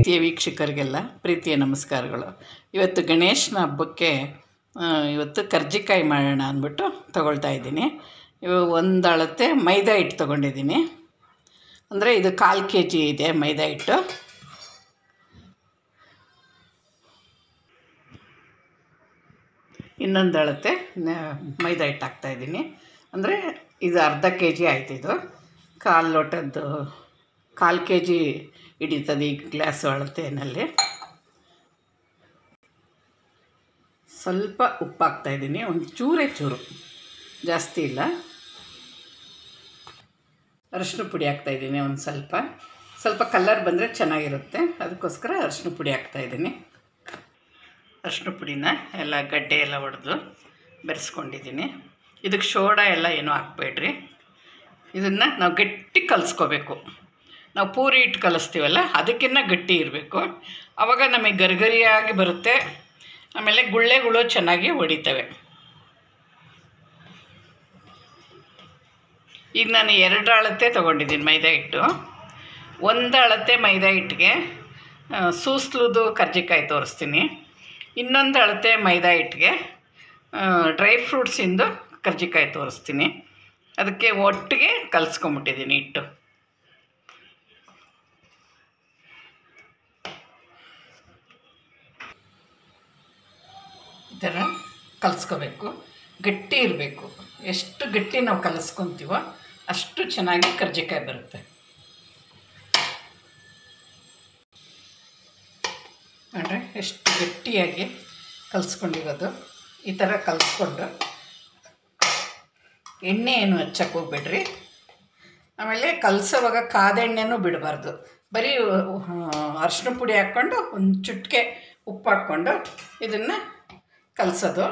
ಪ್ರೀತಿಯ ವೀಕ್ಷಕರಿಗೆಲ್ಲ ಪ್ರೀತಿಯ ನಮಸ್ಕಾರಗಳು. ಇವತ್ತು ಗಣೇಶನ ಹಬ್ಬಕ್ಕೆ ಇವತ್ತು ಕರ್ಜಿಕಾಯಿ ಮಾಡೋಣ ಅಂದ್ಬಿಟ್ಟು ತೊಗೊಳ್ತಾ ಇದ್ದೀನಿ. ಒಂದು ಅಳತೆ ಮೈದಾ ಹಿಟ್ಟು ತೊಗೊಂಡಿದ್ದೀನಿ. ಅಂದರೆ ಇದು 1/4 kg ಇದೆ ಮೈದಾ ಹಿಟ್ಟು. ಇನ್ನೊಂದು ಅಳತೆ ಮೈದಾ ಹಿಟ್ಟು ಹಾಕ್ತಾಯಿದ್ದೀನಿ. ಅಂದರೆ ಇದು ಅರ್ಧ kg ಆಯ್ತು. ಇದು 1/4 ಲೋಟದ್ದು 1/4 kg ಹಿಡಿತದೆ ಈ ಗ್ಲಾಸು ಅಳತೆಯಲ್ಲಿ. ಸ್ವಲ್ಪ ಉಪ್ಪು ಹಾಕ್ತಾಯಿದ್ದೀನಿ, ಒಂದು ಚೂರು, ಜಾಸ್ತಿ ಇಲ್ಲ. ಅರಿಶಿನ ಪುಡಿ ಹಾಕ್ತಾಯಿದ್ದೀನಿ, ಒಂದು ಸ್ವಲ್ಪ ಕಲರ್ ಬಂದರೆ ಚೆನ್ನಾಗಿರುತ್ತೆ, ಅದಕ್ಕೋಸ್ಕರ ಅರಿಶಿನ ಪುಡಿ ಹಾಕ್ತಾಯಿದ್ದೀನಿ. ಅರಿಶಿನ ಪುಡಿನ ಎಲ್ಲ ಗಡ್ಡೆ ಎಲ್ಲ ಹೊಡೆದು ಬೆರೆಸ್ಕೊಂಡಿದ್ದೀನಿ. ಇದಕ್ಕೆ ಸೋಡಾ ಎಲ್ಲ ಏನೂ ಹಾಕ್ಬೇಡ್ರಿ. ಇದನ್ನು ನಾವು ಗಟ್ಟಿ ಕಲಿಸ್ಕೋಬೇಕು. ನಾವು ಪೂರಿ ಹಿಟ್ಟು ಕಲಿಸ್ತೀವಲ್ಲ ಅದಕ್ಕಿಂತ ಗಟ್ಟಿ ಇರಬೇಕು. ಆವಾಗ ನಮಗೆ ಗರಿಗರಿಯಾಗಿ ಬರುತ್ತೆ. ಆಮೇಲೆ ಗುಳ್ಳೆಗಳು ಚೆನ್ನಾಗಿ ಹೊಡಿತವೆ. ಈಗ ನಾನು 2 ಅಳತೆ ತೊಗೊಂಡಿದ್ದೀನಿ ಮೈದಾ ಹಿಟ್ಟು. 1 ಅಳತೆ ಮೈದಾ ಹಿಟ್ಟಿಗೆ ಸೂಸ್ಲುದು ಕರ್ಜಿಕಾಯಿ ತೋರಿಸ್ತೀನಿ. ಇನ್ನೊಂದು ಅಳತೆ ಮೈದಾ ಹಿಟ್ಟಿಗೆ ಡ್ರೈ ಫ್ರೂಟ್ಸಿಂದು ಕರ್ಜಿಕಾಯಿ ತೋರಿಸ್ತೀನಿ. ಅದಕ್ಕೆ ಒಟ್ಟಿಗೆ ಕಲಿಸ್ಕೊಂಬಿಟ್ಟಿದ್ದೀನಿ ಹಿಟ್ಟು. ಈ ಥರ ಕಲಿಸ್ಕೋಬೇಕು, ಗಟ್ಟಿ ಇರಬೇಕು. ಎಷ್ಟು ಗಟ್ಟಿ ನಾವು ಕಲಿಸ್ಕೊತೀವೋ ಅಷ್ಟು ಚೆನ್ನಾಗಿ ಕರ್ಜಿಕಾಯಿ ಬರುತ್ತೆ. ನೋಡ್ರಿ ಎಷ್ಟು ಗಟ್ಟಿಯಾಗಿ ಕಲಿಸ್ಕೊಂಡಿರೋದು. ಈ ಥರ ಕಲಿಸ್ಕೊಂಡು ಎಣ್ಣೆ ಏನು ಹಚ್ಚಕ್ಕೆ ಹೋಗ್ಬೇಡ್ರಿ. ಆಮೇಲೆ ಕಲಸೋವಾಗ ಕಾದೆಣ್ಣೆನೂ ಬಿಡಬಾರ್ದು. ಬರೀ ಅರಿಶಿನ ಪುಡಿ ಹಾಕ್ಕೊಂಡು ಒಂದು ಚುಟ್ಕೆ ಉಪ್ಪು ಹಾಕ್ಕೊಂಡು ಇದನ್ನು ಕಲಸೋದು.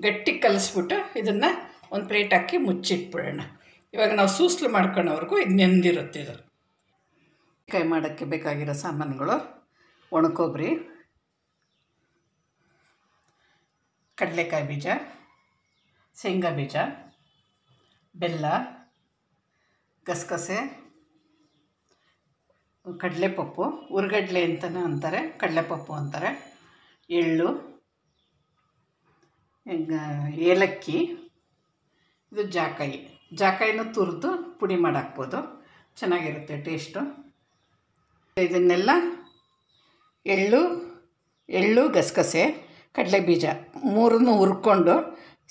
ಗಟ್ಟಿ ಕಲಿಸ್ಬಿಟ್ಟು ಇದನ್ನು ಒಂದು ಪ್ಲೇಟ್ ಹಾಕಿ ಮುಚ್ಚಿಟ್ಬಿಡೋಣ. ಇವಾಗ ನಾವು ಸೂಸ್ಲು ಮಾಡ್ಕೊಳ್ಳೋವರೆಗೂ ಇದು ನೆಂದಿರುತ್ತೆ. ಇದು ಕೈ ಮಾಡೋಕ್ಕೆ ಬೇಕಾಗಿರೋ ಸಾಮಾನುಗಳು: ಒಣಕೊಬ್ಬರಿ, ಕಡಲೆಕಾಯಿ ಬೀಜ, ಶೇಂಗಾ ಬೀಜ, ಬೆಲ್ಲ, ಗಸಗಸೆ, ಕಡಲೆಪಪ್ಪು, ಉರ್ಗಡ್ಲೆ ಅಂತಲೂ ಅಂತಾರೆ, ಕಡಲೆಪಪ್ಪು ಅಂತಾರೆ, ಎಳ್ಳು, ಏಲಕ್ಕಿ, ಇದು ಜಾಕಾಯಿನೂ ತುರಿದು ಪುಡಿ ಮಾಡಾಕ್ಬೋದು, ಚೆನ್ನಾಗಿರುತ್ತೆ ಟೇಸ್ಟು. ಇದನ್ನೆಲ್ಲ ಎಳ್ಳು, ಗಸಗಸೆ, ಕಡಲೆ ಬೀಜ ಮೂರನ್ನು ಹುರ್ಕೊಂಡು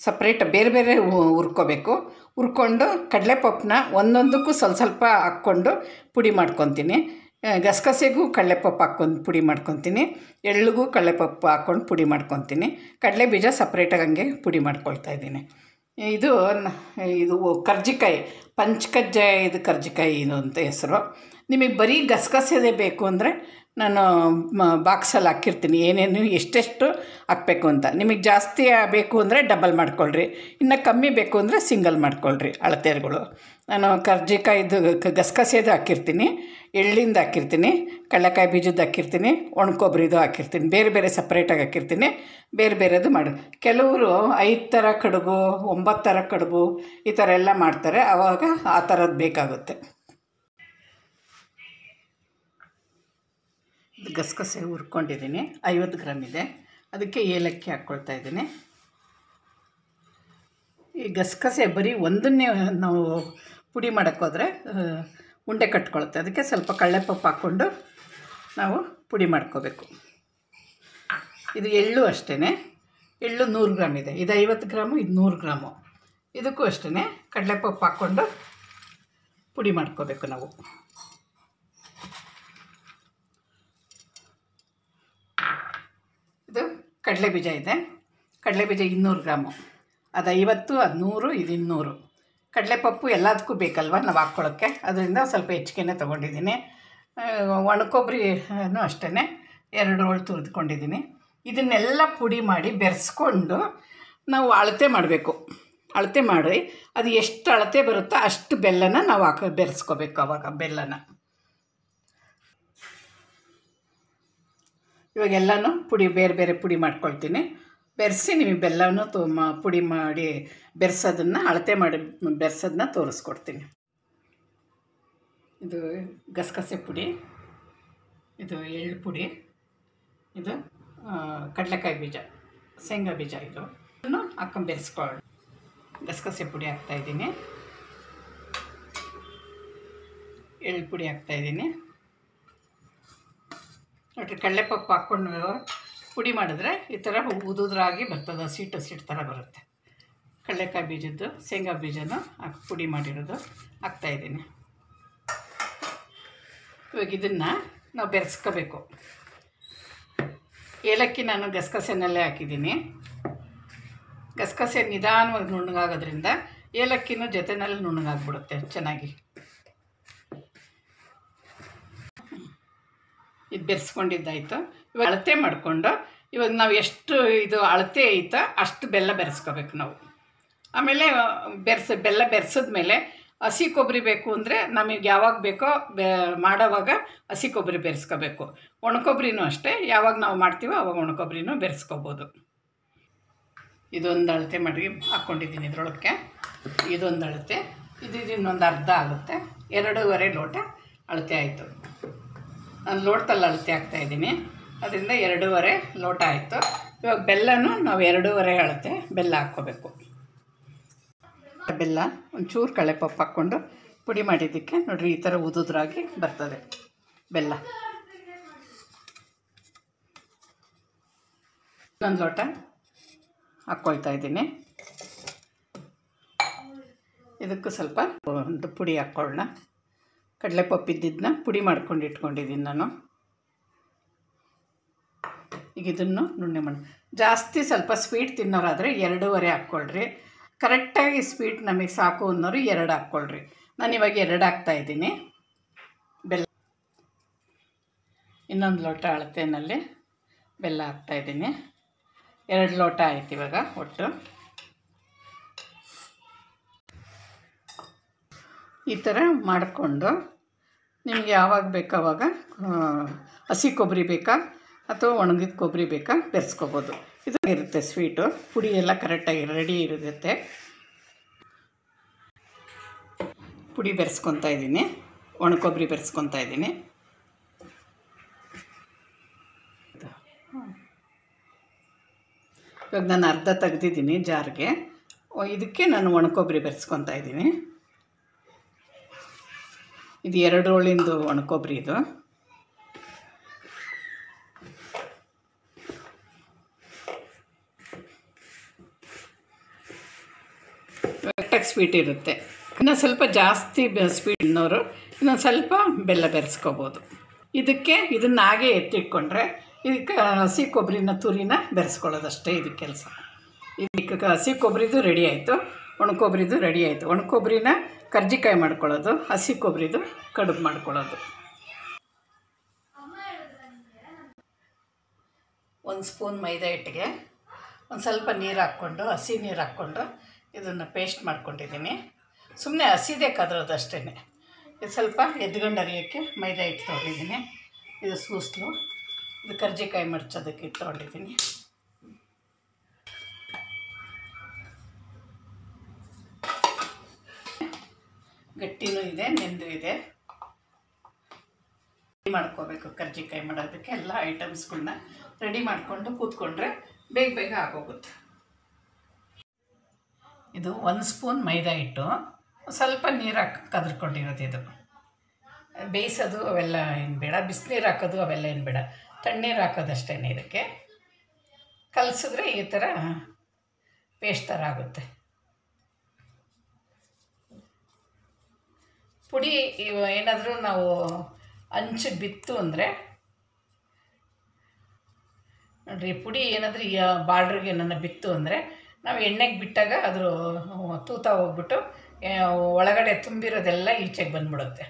ಸಪ್ರೇಟ್ ಬೇರೆ ಹುರ್ಕೋಬೇಕು. ಹುರ್ಕೊಂಡು ಕಡಲೆಪಪ್ಪನ್ನ ಒಂದೊಂದಕ್ಕೂ ಸ್ವಲ್ಪ ಹಾಕ್ಕೊಂಡು ಪುಡಿ ಮಾಡ್ಕೊತೀನಿ. ಗಸಗಸೆಗೂ ಕಡಲೆಪಪ್ಪು ಹಾಕ್ಕೊಂಡು ಪುಡಿ ಮಾಡ್ಕೊತೀನಿ. ಎಳ್ಳಿಗೂ ಕಡಲೆಪಪ್ಪು ಹಾಕ್ಕೊಂಡು ಪುಡಿ ಮಾಡ್ಕೊತೀನಿ. ಕಡಲೆ ಬೀಜ ಸಪ್ರೇಟಾಗಿ ಹಂಗೆ ಪುಡಿ ಮಾಡ್ಕೊಳ್ತಾಯಿದ್ದೀನಿ. ಇದು ಕರ್ಜಿಕಾಯಿ, ಪಂಚಕಜ್ಜಾಯ ಇದು ಕರ್ಜಿಕಾಯಿ ಇದು ಅಂತ ಹೆಸರು. ನಿಮಗೆ ಬರೀ ಗಸಗಸೆದೇ ಬೇಕು ಅಂದರೆ ನಾನು ಬಾಕ್ಸಲ್ಲಿ ಹಾಕಿರ್ತೀನಿ ಏನೇನು ಎಷ್ಟೆಷ್ಟು ಹಾಕಬೇಕು ಅಂತ. ನಿಮಗೆ ಜಾಸ್ತಿ ಬೇಕು ಅಂದರೆ ಡಬಲ್ ಮಾಡ್ಕೊಳ್ರಿ, ಇನ್ನು ಕಮ್ಮಿ ಬೇಕು ಅಂದರೆ ಸಿಂಗಲ್ ಮಾಡ್ಕೊಳ್ರಿ ಅಳತೆಗಳು. ನಾನು ಕರ್ಜಿಕಾಯಿದು ಗಸಗಸೆದು ಹಾಕಿರ್ತೀನಿ, ಎಳ್ಳಿಂದ ಹಾಕಿರ್ತೀನಿ, ಕಡಲೆಕಾಯಿ ಬೀಜದ್ದು ಹಾಕಿರ್ತೀನಿ, ಒಣಕೊಬ್ಬರಿದು ಹಾಕಿರ್ತೀನಿ. ಬೇರೆ ಸಪ್ರೇಟಾಗಿ ಹಾಕಿರ್ತೀನಿ. ಬೇರೆದು ಮಾಡಿ. ಕೆಲವರು 5 ಥರ ಕಡುಬು, 9 ಥರ ಕಡುಬು ಈ ಥರ ಎಲ್ಲ ಮಾಡ್ತಾರೆ. ಆವಾಗ ಆ ಥರದ್ದು ಬೇಕಾಗುತ್ತೆ. ಗಸಗಸೆ ಹುರ್ಕೊಂಡಿದ್ದೀನಿ, 50 ಗ್ರಾಮ್ ಇದೆ. ಅದಕ್ಕೆ ಏಲಕ್ಕಿ ಹಾಕ್ಕೊಳ್ತಾ ಇದ್ದೀನಿ. ಈ ಗಸಗಸೆ ಬರೀ ಒಂದನ್ನೇ ನಾವು ಪುಡಿ ಮಾಡೋಕ್ಕೋದ್ರೆ ಉಂಡೆ ಕಟ್ಕೊಳುತ್ತೆ. ಅದಕ್ಕೆ ಸ್ವಲ್ಪ ಕಡಲೆಪಪ್ಪು ಹಾಕ್ಕೊಂಡು ನಾವು ಪುಡಿ ಮಾಡ್ಕೋಬೇಕು. ಇದು ಎಳ್ಳು ಅಷ್ಟೇ. ಎಳ್ಳು 100 ಗ್ರಾಮ್ ಇದೆ. ಇದು 50 ಗ್ರಾಮು, ಇದು 100 ಗ್ರಾಮು. ಇದಕ್ಕೂ ಅಷ್ಟೇ ಕಡಲೆಪಪ್ಪು ಹಾಕ್ಕೊಂಡು ಪುಡಿ ಮಾಡ್ಕೋಬೇಕು ನಾವು. ಇದು ಕಡಲೆ ಬೀಜ ಇದೆ. ಕಡಲೆ ಬೀಜ 200 ಗ್ರಾಮು. ಅದು 50, ಅದು 100, ಇದು 200. ಕಡಲೆಪಪ್ಪು ಎಲ್ಲದಕ್ಕೂ ಬೇಕಲ್ವ ನಾವು ಹಾಕ್ಕೊಳ್ಳೋಕ್ಕೆ, ಅದರಿಂದ ಸ್ವಲ್ಪ ಹೆಚ್ಚಿಗೆನೇ ತೊಗೊಂಡಿದ್ದೀನಿ. ಒಣಕೊಬ್ಬರಿನೂ ಅಷ್ಟೇ 2 ಹೋಳು ತುರಿದುಕೊಂಡಿದ್ದೀನಿ. ಇದನ್ನೆಲ್ಲ ಪುಡಿ ಮಾಡಿ ಬೆರೆಸ್ಕೊಂಡು ನಾವು ಅಳತೆ ಮಾಡಬೇಕು. ಅಳತೆ ಮಾಡಿ ಅದು ಎಷ್ಟು ಅಳತೆ ಬರುತ್ತೋ ಅಷ್ಟು ಬೆಲ್ಲನ ನಾವು ಬೆರೆಸ್ಕೋಬೇಕು. ಆವಾಗ ಬೆಲ್ಲನ ಇವಾಗೆಲ್ಲನೂ ಪುಡಿ ಬೇರೆ ಪುಡಿ ಮಾಡ್ಕೊಳ್ತೀನಿ. ಬೆರೆಸಿ ನಿಮಗೆ ಬೆಲ್ಲನೂ ಪುಡಿ ಮಾಡಿ ಬೆರೆಸೋದನ್ನು ಅಳತೆ ಮಾಡಿ ಬೆರೆಸೋದನ್ನ ತೋರಿಸ್ಕೊಡ್ತೀನಿ. ಇದು ಗಸಗಸೆ ಪುಡಿ, ಇದು ಎಳ್ಳು ಪುಡಿ, ಇದು ಕಡಲೆಕಾಯಿ ಬೀಜ, ಶೇಂಗಾ ಬೀಜ, ಇದನ್ನು ಹಾಕೊಂಡು ಬೆರೆಸ್ಕೊಳ್ಳಿ. ಗಸಗಸೆ ಪುಡಿ ಹಾಕ್ತಾಯಿದ್ದೀನಿ, ಎಳ್ಳು ಪುಡಿ ಹಾಕ್ತಾಯಿದ್ದೀನಿ. ನೋಡಿರಿ, ಕಡಲೆಪಪ್ಪು ಹಾಕ್ಕೊಂಡು ಪುಡಿ ಮಾಡಿದ್ರೆ ಈ ಥರ ಉದುದ್ರಾಗಿ ಬರ್ತದೆ, ಹಸಿಟ್ಟು ಥರ ಬರುತ್ತೆ. ಕಡಲೆಕಾಯಿ ಬೀಜದ್ದು, ಶೇಂಗಾ ಬೀಜನೂ ಹಾಕಿ ಪುಡಿ ಮಾಡಿರೋದು ಹಾಕ್ತಾಯಿದ್ದೀನಿ. ಇವಾಗ ಇದನ್ನು ನಾವು ಬೆರೆಸ್ಕೋಬೇಕು. ಏಲಕ್ಕಿ ನಾನು ಗಸಗಸೆನಲ್ಲೇ ಹಾಕಿದ್ದೀನಿ. ಗಸಗಸೆ ನಿಧಾನವಾಗಿ ನುಣ್ಣಗಾಗೋದ್ರಿಂದ ಏಲಕ್ಕಿನೂ ಜೊತೆನಲ್ಲಿ ನುಣ್ಣಗಾಗ್ಬಿಡುತ್ತೆ ಚೆನ್ನಾಗಿ. ಇದು ಬೆರೆಸ್ಕೊಂಡಿದ್ದಾಯಿತು. ಇವಾಗ ಅಳತೆ ಮಾಡಿಕೊಂಡು ಇವಾಗ ನಾವು ಎಷ್ಟು ಇದು ಅಳತೆ ಐತೋ ಅಷ್ಟು ಬೆಲ್ಲ ಬೆರೆಸ್ಕೋಬೇಕು ನಾವು. ಆಮೇಲೆ ಬೆಲ್ಲ ಬೆರೆಸಿದ್ಮೇಲೆ ಹಸಿ ಕೊಬ್ಬರಿ ಬೇಕು ಅಂದರೆ ನಮಗೆ ಯಾವಾಗ ಬೇಕೋ ಮಾಡೋವಾಗ ಹಸಿ ಕೊಬ್ಬರಿ ಬೆರೆಸ್ಕೋಬೇಕು. ಒಣಕೊಬ್ಬರಿನೂ ಅಷ್ಟೇ, ಯಾವಾಗ ನಾವು ಮಾಡ್ತೀವೋ ಆವಾಗ ಒಣಕೊಬ್ಬರಿನೂ ಬೆರೆಸ್ಕೋಬೋದು. ಇದೊಂದು ಅಳತೆ ಮಾಡಿ ಹಾಕ್ಕೊಂಡಿದ್ದೀನಿ ಇದರೊಳಕ್ಕೆ. ಇದೊಂದು ಅಳತೆ, ಇನ್ನೊಂದು ಅರ್ಧ ಆಗುತ್ತೆ. 2.5 ಲೋಟ ಅಳತೆ ಆಯಿತು. ನಾನು ಲೋಟದಲ್ಲಿ ಅಳತೆ ಹಾಕ್ತಾಯಿದ್ದೀನಿ, ಅದರಿಂದ 2.5 ಲೋಟ ಆಯಿತು. ಇವಾಗ ಬೆಲ್ಲನೂ ನಾವು 2.5 ಅಳತೆ ಬೆಲ್ಲ ಹಾಕ್ಕೋಬೇಕು. ಬೆಲ್ಲ ಒಂಚೂರು ಕಡಲೆಪಪ್ಪು ಹಾಕ್ಕೊಂಡು ಪುಡಿ ಮಾಡಿದ್ದಕ್ಕೆ ನೋಡಿರಿ ಈ ಥರ ಉದುದ್ರಾಗಿ ಬರ್ತದೆ ಬೆಲ್ಲ. ಇನ್ನೊಂದು ಲೋಟ ಹಾಕ್ಕೊಳ್ತಾ ಇದ್ದೀನಿ. ಇದಕ್ಕೂ ಸ್ವಲ್ಪ ಒಂದು ಪುಡಿ ಹಾಕ್ಕೊಳ್ಳೋಣ. ಕಡಲೆಪಪ್ಪು ಇದ್ದಿದ್ದನ್ನ ಪುಡಿ ಮಾಡ್ಕೊಂಡು ಇಟ್ಕೊಂಡಿದ್ದೀನಿ ನಾನು. ಈಗ ಇದನ್ನು ನುಣ್ಣೆ ಮಾಡಿ, ಜಾಸ್ತಿ ಸ್ವಲ್ಪ ಸ್ವೀಟ್ ತಿನ್ನೋರಾದರೆ 2.5 ಹಾಕ್ಕೊಳ್ರಿ. ಕರೆಕ್ಟಾಗಿ ಸ್ವೀಟ್ ನಮಗೆ ಸಾಕು ಅನ್ನೋರು 2 ಹಾಕ್ಕೊಳ್ರಿ. ನಾನಿವಾಗ 2 ಹಾಕ್ತಾಯಿದ್ದೀನಿ ಬೆಲ್ಲ. ಇನ್ನೊಂದು ಲೋಟ ಅಳತೆಯಲ್ಲಿ ಬೆಲ್ಲ ಹಾಕ್ತಾಯಿದ್ದೀನಿ. 2 ಲೋಟ ಆಯ್ತು ಇವಾಗ ಒಟ್ಟು. ಈ ಥರ ಮಾಡಿಕೊಂಡು ನಿಮಗೆ ಯಾವಾಗ ಬೇಕು ಆವಾಗ ಹಸಿ ಕೊಬ್ಬರಿ ಬೇಕಾ ಅಥವಾ ಒಣಗಿದ ಕೊಬ್ಬರಿ ಬೇಕಾ ಬೆರೆಸ್ಕೋಬೋದು. ಇದು ಇರುತ್ತೆ ಸ್ವೀಟು. ಪುಡಿ ಎಲ್ಲ ಕರೆಕ್ಟಾಗಿ ರೆಡಿ ಇರುತ್ತೆ. ಪುಡಿ ಬೆರೆಸ್ಕೊತಾ ಇದ್ದೀನಿ, ಒಣ ಕೊಬ್ಬರಿ ಬೆರೆಸ್ಕೊತಾ ಇದ್ದೀನಿ. ಇವಾಗ ನಾನು ಅರ್ಧ ತೆಗ್ದಿದ್ದೀನಿ ಜಾರ್ಗೆ. ಇದಕ್ಕೆ ನಾನು ಒಣ ಕೊಬ್ಬರಿ ಬೆರೆಸ್ಕೊತಾ ಇದ್ದೀನಿ. ಇದು 2 ರೋಳಿಂದು ಒಣ ಕೊಬ್ಬರಿ. ಇದು ಕರೆಕ್ಟಾಗಿ ಸ್ವೀಟ್ ಇರುತ್ತೆ. ಇನ್ನೊಂದು ಸ್ವಲ್ಪ ಜಾಸ್ತಿ ಸ್ವೀಟ್ ಇನ್ನೋರು ಇನ್ನೊಂದು ಸ್ವಲ್ಪ ಬೆಲ್ಲ ಬೆರೆಸ್ಕೋಬೋದು. ಇದನ್ನು ಹಾಗೆ ಎತ್ತಿಟ್ಕೊಂಡ್ರೆ ಇದಕ್ಕೆ ಹಸಿ ಕೊಬ್ಬರಿನ ತುರಿನ ಬೆರೆಸ್ಕೊಳ್ಳೋದಷ್ಟೇ ಇದಕ್ಕೆ ಕೆಲಸ. ಇದಕ್ಕೆ ಹಸಿ ಕೊಬ್ಬರಿದು ರೆಡಿ ಆಯಿತು, ಒಣ ಕೊಬ್ಬರಿದು ರೆಡಿ ಆಯಿತು. ಒಣ ಕೊಬ್ಬರಿನ ಕರ್ಜಿಕಾಯಿ ಮಾಡ್ಕೊಳ್ಳೋದು, ಹಸಿ ಕೊಬ್ಬರಿದು ಕಡುಬು ಮಾಡ್ಕೊಳ್ಳೋದು. 1 ಸ್ಪೂನ್ ಮೈದಾ ಹಿಟ್ಟಿಗೆ ಒಂದು ಸ್ವಲ್ಪ ನೀರು ಹಾಕ್ಕೊಂಡು, ಹಸಿ ನೀರು ಹಾಕ್ಕೊಂಡು ಇದನ್ನು ಪೇಸ್ಟ್ ಮಾಡ್ಕೊಂಡಿದ್ದೀನಿ. ಸುಮ್ಮನೆ ಹಸಿದೇ ಕದ್ರೋದು ಅಷ್ಟೇ. ಇದು ಸ್ವಲ್ಪ ಎದ್ಗಂಡು ಅರಿಯೋಕ್ಕೆ ಮೈದಾ ಹಿಟ್ಟು ತೊಗೊಂಡಿದ್ದೀನಿ. ಇದು ಸೂಸ್ಲು, ಇದು ಕರ್ಜಿಕಾಯಿ ಮಡ್ಚೋದಕ್ಕೆ ತೊಗೊಂಡಿದ್ದೀನಿ. ಗಟ್ಟಿನೂ ಇದೆ, ನೆಂದು ಇದೆ. ರೆಡಿ ಮಾಡ್ಕೋಬೇಕು ಕರ್ಜಿಕಾಯಿ ಮಾಡೋದಕ್ಕೆ. ಎಲ್ಲ ಐಟಮ್ಸ್ಗಳನ್ನ ರೆಡಿ ಮಾಡಿಕೊಂಡು ಕೂತ್ಕೊಂಡ್ರೆ ಬೇಗ ಬೇಗ ಆಗೋಗುತ್ತೆ. ಇದು 1 ಸ್ಪೂನ್ ಮೈದಾ ಹಿಟ್ಟು, ಸ್ವಲ್ಪ ನೀರು ಹಾಕಿ ಕದ್ರಕೊಂಡಿರೋದು. ಇದು ಬೇಯಿಸೋದು ಅವೆಲ್ಲ ಏನು ಬೇಡ, ಬಿಸಿನೀರು ಹಾಕೋದು ಅವೆಲ್ಲ ಏನು ಬೇಡ, ತಣ್ಣೀರು ಹಾಕೋದಷ್ಟೇ. ಇದಕ್ಕೆ ಕಲಸಿದ್ರೆ ಈ ಥರ ಪೇಸ್ಟ್ ಥರ ಆಗುತ್ತೆ. ಪುಡಿ ಏನಾದರೂ ನಾವು ಹಂಚು ಬಿತ್ತು ಅಂದರೆ ನೋಡಿರಿ, ಪುಡಿ ಏನಾದರೂ ಬಾರ್ಡ್ರಿಗೆ ನನ್ನ ಬಿತ್ತು ಅಂದರೆ ನಾವು ಎಣ್ಣೆಗೆ ಬಿಟ್ಟಾಗ ಅದ್ರ ತೂತ ಹೋಗ್ಬಿಟ್ಟು ಒಳಗಡೆ ತುಂಬಿರೋದೆಲ್ಲ ಈಚೆಗೆ ಬಂದ್ಬಿಡುತ್ತೆ.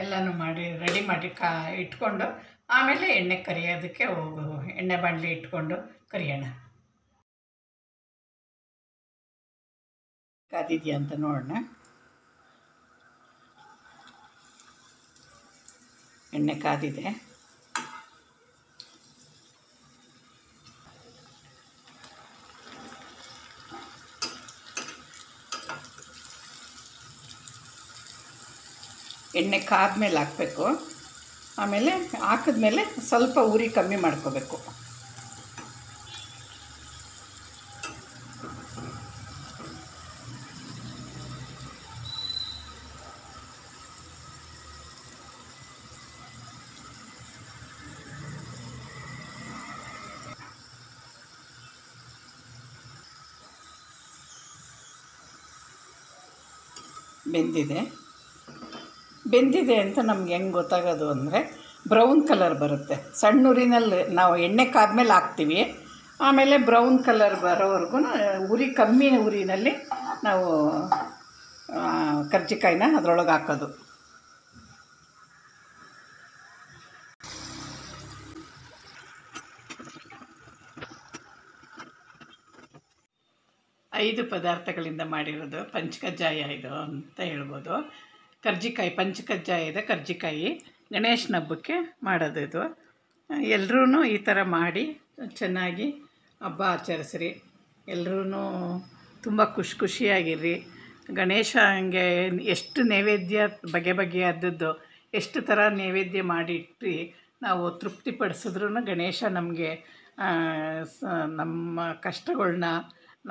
ಎಲ್ಲನೂ ಮಾಡಿ ರೆಡಿ ಮಾಡಿ ಇಟ್ಕೊಂಡು ಆಮೇಲೆ ಎಣ್ಣೆ ಕರಿಯೋದಕ್ಕೆ ಎಣ್ಣೆ ಬಾಣಲಿ ಇಟ್ಕೊಂಡು ಕರಿಯೋಣ. ಕಾದಿದೆಯಾ ಅಂತ ನೋಡೋಣ. ಎಣ್ಣೆ ಕಾದಿದೆ. ಎಣ್ಣೆ ಕಾದ್ಮೇಲೆ ಹಾಕಬೇಕು. ಆಮೇಲೆ ಹಾಕಿದ್ಮೇಲೆ ಸ್ವಲ್ಪ ಉರಿ ಕಮ್ಮಿ ಮಾಡ್ಕೋಬೇಕು. ಬೆಂದಿದೆ ಅಂತ ನಮ್ಗೆ ಹೆಂಗೆ ಗೊತ್ತಾಗೋದು ಅಂದರೆ ಬ್ರೌನ್ ಕಲರ್ ಬರುತ್ತೆ. ಸಣ್ಣ ಉರಿನಲ್ಲಿ ನಾವು ಎಣ್ಣೆ ಕಾದ್ಮೇಲೆ ಹಾಕ್ತೀವಿ. ಆಮೇಲೆ ಬ್ರೌನ್ ಕಲರ್ ಬರೋವರೆಗೂ ಉರಿ ಕಮ್ಮಿ ಉರಿನಲ್ಲಿ ನಾವು ಕರ್ಜಿಕಾಯಿನ ಅದರೊಳಗೆ ಹಾಕೋದು. ಐದು ಪದಾರ್ಥಗಳಿಂದ ಮಾಡಿರೋದು ಪಂಚಕಜ್ಜಾಯ ಇದು ಅಂತ ಹೇಳ್ಬೋದು. ಕರ್ಜಿಕಾಯಿ, ಪಂಚಕಜ್ಜಾಯದ ಕರ್ಜಿಕಾಯಿ ಗಣೇಶನ ಹಬ್ಬಕ್ಕೆ ಮಾಡೋದು ಇದು. ಎಲ್ಲರೂ ಈ ಥರ ಮಾಡಿ ಚೆನ್ನಾಗಿ ಹಬ್ಬ ಆಚರಿಸ್ರಿ. ಎಲ್ಲರೂ ತುಂಬ ಖುಷಿಯಾಗಿರ್ರಿ. ಗಣೇಶನಿಗೆ ಎಷ್ಟು ನೈವೇದ್ಯ ಬಗೆಯಾದದ್ದು ಎಷ್ಟು ಥರ ನೈವೇದ್ಯ ಮಾಡಿಟ್ಟು ನಾವು ತೃಪ್ತಿಪಡಿಸಿದ್ರೂ ಗಣೇಶ ನಮಗೆ ನಮ್ಮ ಕಷ್ಟಗಳ್ನ,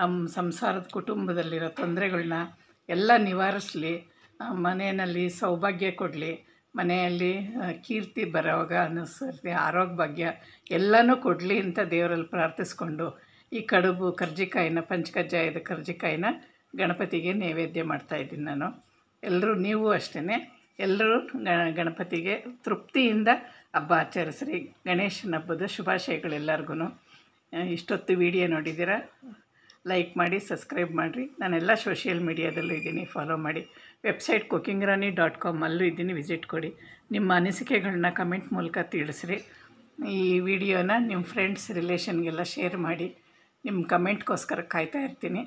ನಮ್ಮ ಸಂಸಾರದ ಕುಟುಂಬದಲ್ಲಿರೋ ತೊಂದರೆಗಳ್ನ ಎಲ್ಲ ನಿವಾರಿಸಲಿ. ಮನೆಯಲ್ಲಿ ಸೌಭಾಗ್ಯ ಕೊಡಲಿ. ಮನೆಯಲ್ಲಿ ಕೀರ್ತಿ ಬರೋವಾಗ ಅನಿಸ್ತದೆ, ಆರೋಗ್ಯ ಭಾಗ್ಯ ಎಲ್ಲನೂ ಕೊಡಲಿ ಅಂತ ದೇವರಲ್ಲಿ ಪ್ರಾರ್ಥಿಸ್ಕೊಂಡು ಈ ಕಡುಬು ಕರ್ಜಿಕಾಯಿನ, ಪಂಚಕಜ್ಜಾಯದ ಕರ್ಜಿಕಾಯಿನ ಗಣಪತಿಗೆ ನೈವೇದ್ಯ ಮಾಡ್ತಾಯಿದ್ದೀನಿ ನಾನು. ಎಲ್ಲರೂ ನೀವು ಅಷ್ಟೇ ಎಲ್ಲರೂ ಗಣಪತಿಗೆ ತೃಪ್ತಿಯಿಂದ ಹಬ್ಬ ಆಚರಿಸ್ರಿ. ಗಣೇಶನ ಹಬ್ಬದ ಶುಭಾಶಯಗಳೆಲ್ಲರಿಗೂ. ಇಷ್ಟೊತ್ತು ವಿಡಿಯೋ ನೋಡಿದ್ದೀರಾ, ಲೈಕ್ ಮಾಡಿ, ಸಬ್ಸ್ಕ್ರೈಬ್ ಮಾಡಿರಿ. ನಾನೆಲ್ಲ ಸೋಷಿಯಲ್ ಮೀಡಿಯಾದಲ್ಲೂ ಇದ್ದೀನಿ, ಫಾಲೋ ಮಾಡಿ. ವೆಬ್ಸೈಟ್ cookingranny.com ಅಲ್ಲೂ ಇದ್ದೀನಿ, ವಿಸಿಟ್ ಕೊಡಿ. ನಿಮ್ಮ ಅನಿಸಿಕೆಗಳನ್ನ ಕಮೆಂಟ್ ಮೂಲಕ ತಿಳಿಸ್ರಿ. ಈ ವಿಡಿಯೋನ ನಿಮ್ಮ ಫ್ರೆಂಡ್ಸ್ ರಿಲೇಷನ್ಗೆಲ್ಲ ಶೇರ್ ಮಾಡಿ. ನಿಮ್ಮ ಕಮೆಂಟ್ಗೋಸ್ಕರ ಕಾಯ್ತಾ ಇರ್ತೀನಿ.